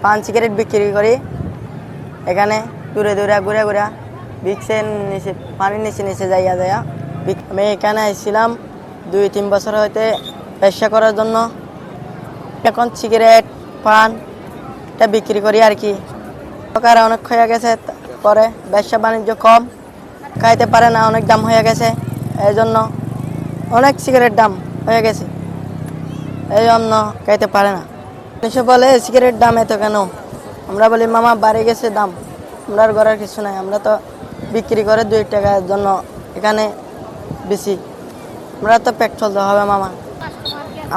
পান সিগারেট বিক্রি করি এখানে দূরে দূরে ঘুরে ঘুরে বিক্সের নিচে পানির নিচে যাইয়া যাইয়া আমি এখানে আসছিলাম 2-3 বছর হইতে ব্যবসা করার জন্য। এখন সিগারেট পান এটা বিক্রি করি আর কি। সরকার অনেক হয়ে গেছে, পরে ব্যবসা বাণিজ্য কম, খাইতে পারে না, অনেক দাম হয়ে গেছে, এই জন্য অনেক সিগারেট দাম হয়ে গেছে, এই জন্য খাইতে পারে না। মানুষে বলে সিগারেট দাম এত কেন, আমরা বলি মামা বাড়ে গেছে দাম, আমরা ঘরের কিছু নাই, আমরা তো বিক্রি করে 2 টাকার জন্য এখানে বেশি, আমরা তো পেট চলতে হবে মামা।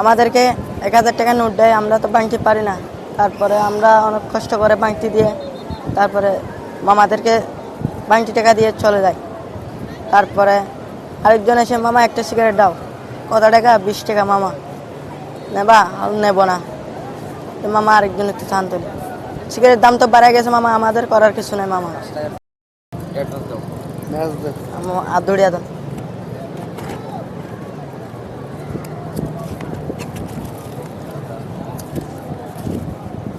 আমাদেরকে 1000 টাকা নোট দেয়, আমরা তো ভাঙতে পারি না, তারপরে আমরা অনেক কষ্ট করে ভাঙতি দিয়ে তারপরে মামাদেরকে 20 টাকা দিয়ে চলে যায়। তারপরে আরেকজন এসে মামা একটা সিগারেট দাও, কত টাকা? 20 টাকা। মামা নেবা? নেব না। মামা আরেকজন একটু শান্ত, সিগারেটের দাম তো বাড়ে গেছে মামা, আমাদের করার কিছু নেই মামা। আর দৌড়িয়া দেন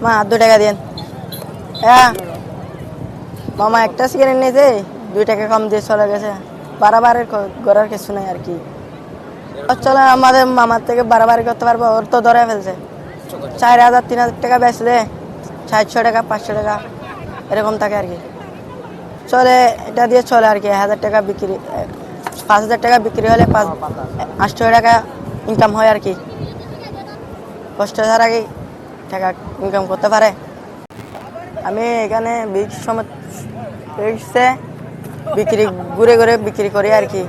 মা, আর 2 টাকা দিন। হ্যাঁ মামা একটা সিগারেট নিয়েছে 2 টাকা কম দিয়ে চলে গেছে, বাড়াবাড়ি করার কিছু নেই আর কি। চলে আমাদের মামার থেকে বাড়াবাড়ি করতে পারবো, ওর তো ধরে ফেলছে। 4000-3000 টাকা বেচলে 700 টাকা 500 টাকা এরকম থাকে আর কি, চলে এটা দিয়ে চলে আর কি। 1000 টাকা বিক্রি, 5000 টাকা বিক্রি হলে 800 টাকা ইনকাম হয় আর কি। কষ্ট ছাড়া কি টাকা ইনকাম করতে পারে? আমি এখানে বিক্রি ঘুরে ঘুরে বিক্রি করি আর কি।